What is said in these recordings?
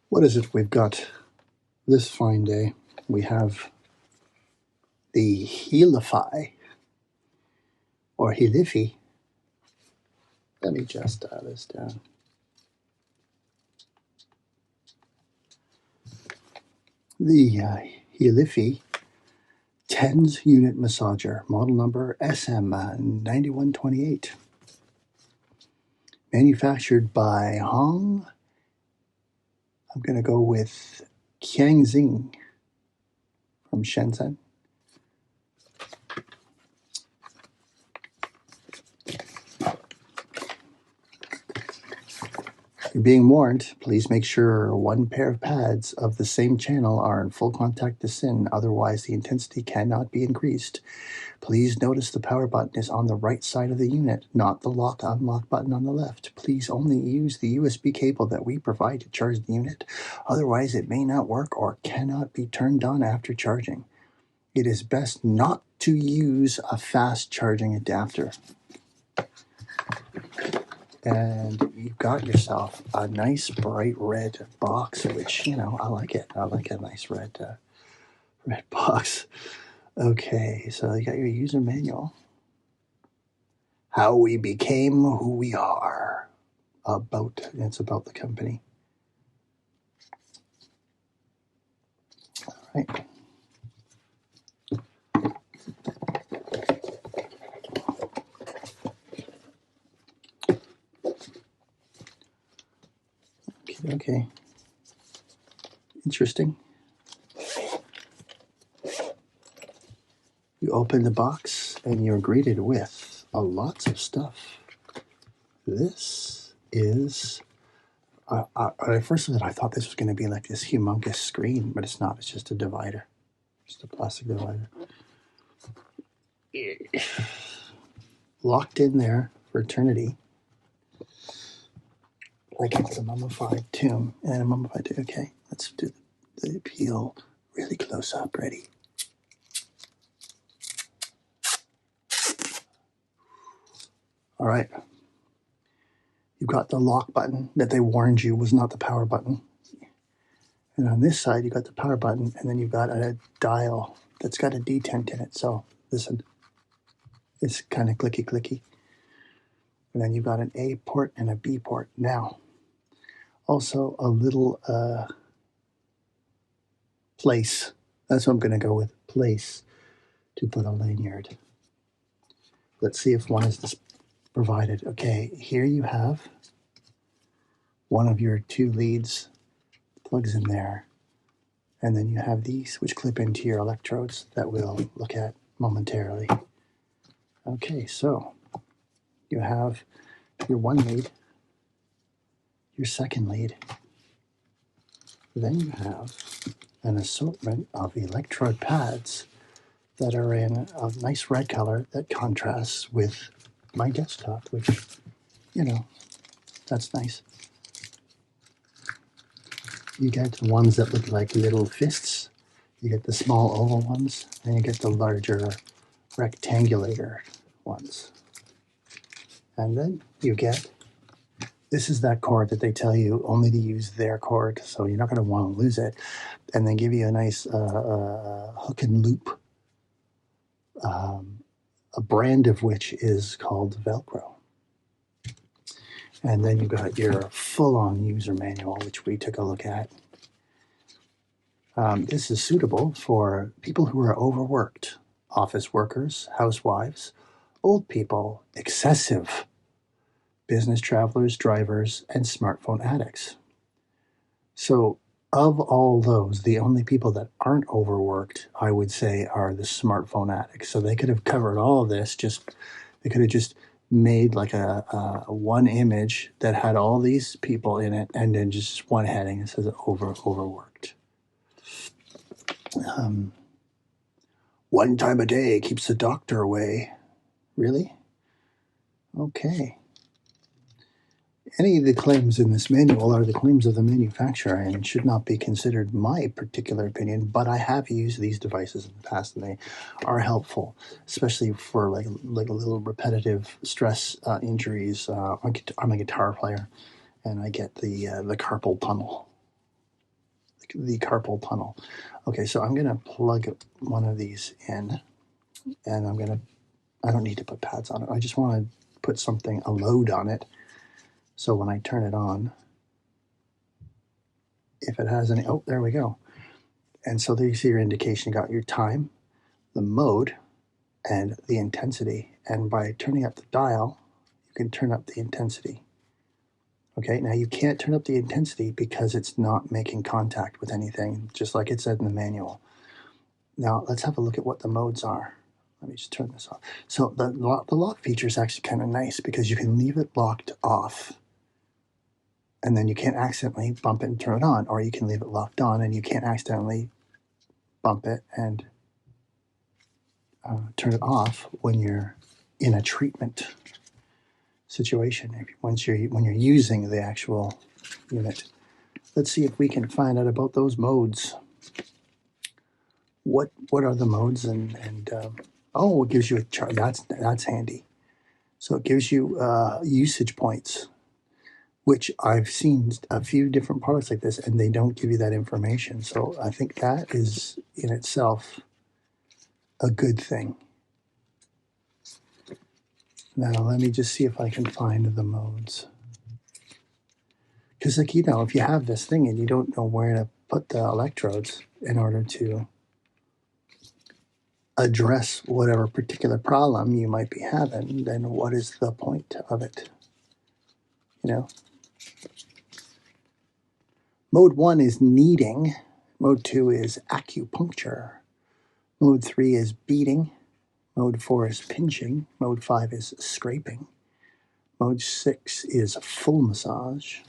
What is it we've got this fine day? We have the Healify, or Healify. Let me just dial this down. The Healify TENS unit massager, model number SM9128. Manufactured by I'm going to go with Kiangxing from Shenzhen. You're being warned, please make sure one pair of pads of the same channel are in full contact to SIN, otherwise the intensity cannot be increased. Please notice the power button is on the right side of the unit, not the lock-unlock button on the left. Please only use the USB cable that we provide to charge the unit, otherwise it may not work or cannot be turned on after charging. It is best not to use a fast charging adapter. And you've got yourself a nice bright red box, which, you know, I like it. I like a nice red box. Okay, so you got your user manual. How we became who we are. It's about the company. All right. Okay. Interesting. You open the box and you're greeted with lots of stuff. This is, at first I thought this was going to be like this humongous screen, but it's not. It's just a divider. Just a plastic divider. Locked in there for eternity. Like it's a mummified tomb. And a mummified tomb. Okay, let's do the peel really close up. Ready? All right. You've got the lock button that they warned you was not the power button. And on this side, you got the power button, and then you've got a dial that's got a detent in it. So listen, it's kind of clicky. And then you've got an A port and a B port. Now, also a little place. That's what I'm going to go with, place, to put a lanyard. Let's see if one is provided. Okay, here you have one of your two leads, plugs in there, and then you have these which clip into your electrodes that we'll look at momentarily. Okay, so you have your one lead, your second lead, then you have an assortment of electrode pads that are in a nice red color that contrasts with my desktop, which, you know, that's nice. You get the ones that look like little fists, you get the small oval ones, and you get the larger rectangular ones. And then you get, this is that cord that they tell you only to use their cord, so you're not going to want to lose it. And they give you a nice hook and loop, a brand of which is called Velcro. And then you've got your full-on user manual, which we took a look at. This is suitable for people who are overworked, office workers, housewives, old people, excessive, business travelers, drivers, and smartphone addicts. So of all those, the only people that aren't overworked, I would say, are the smartphone addicts. So they could have covered all of this, they could have just made like a one image that had all these people in it, and then just one heading that says overworked. One time a day keeps the doctor away. Really? Okay. Any of the claims in this manual are the claims of the manufacturer and should not be considered my particular opinion, but I have used these devices in the past and they are helpful, especially for like a little repetitive stress injuries. I'm a guitar player and I get the carpal tunnel. the carpal tunnel. Okay, so I'm going to plug one of these in, and I don't need to put pads on it. I just want to put a load on it. So when I turn it on, if it has any, oh, there we go. And so there you see your indication. You got your time, the mode, and the intensity. And by turning up the dial, you can turn up the intensity. Okay, now you can't turn up the intensity because it's not making contact with anything, just like it said in the manual. Now let's have a look at what the modes are. Let me just turn this off. So the lock feature is actually kind of nice because you can leave it locked off, and then you can't accidentally bump it and turn it on, or you can leave it locked on and you can't accidentally bump it and turn it off when you're in a treatment situation, when you're using the actual unit. Let's see if we can find out about those modes. What are the modes? Oh, it gives you a chart. That's handy. So it gives you usage points, which I've seen a few different products like this, and they don't give you that information. So I think that is in itself a good thing. Now let me just see if I can find the modes. Because, like, if you have this thing and you don't know where to put the electrodes in order to address whatever particular problem you might be having, then what is the point of it? Mode 1 is kneading. Mode 2 is acupuncture. Mode 3 is beating. Mode 4 is pinching. Mode 5 is scraping. Mode 6 is full massage.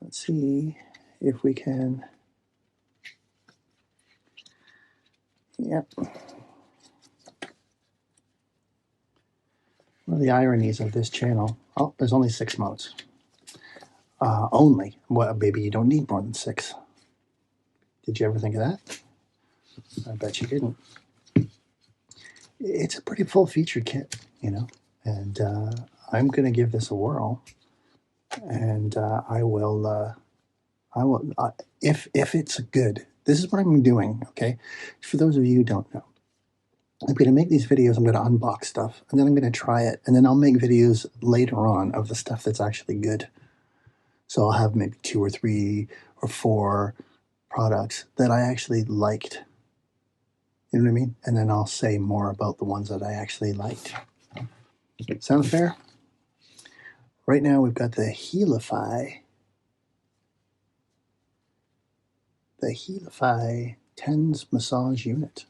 Let's see if we can. Yep. One of the ironies of this channel, oh, there's only 6 modes. Only. Well, maybe you don't need more than 6. Did you ever think of that? I bet you didn't. It's a pretty full-featured kit, and I'm going to give this a whirl, and I will, if it's good, this is what I'm doing, okay? For those of you who don't know, I'm going to make these videos, I'm going to unbox stuff, and then I'm going to try it, and then I'll make videos later on of the stuff that's actually good. So I'll have maybe 2 or 3 or 4 products that I actually liked. You know what I mean? And then I'll say more about the ones that I actually liked. Sound fair? Right now we've got the Healify. The Healify TENS massage unit.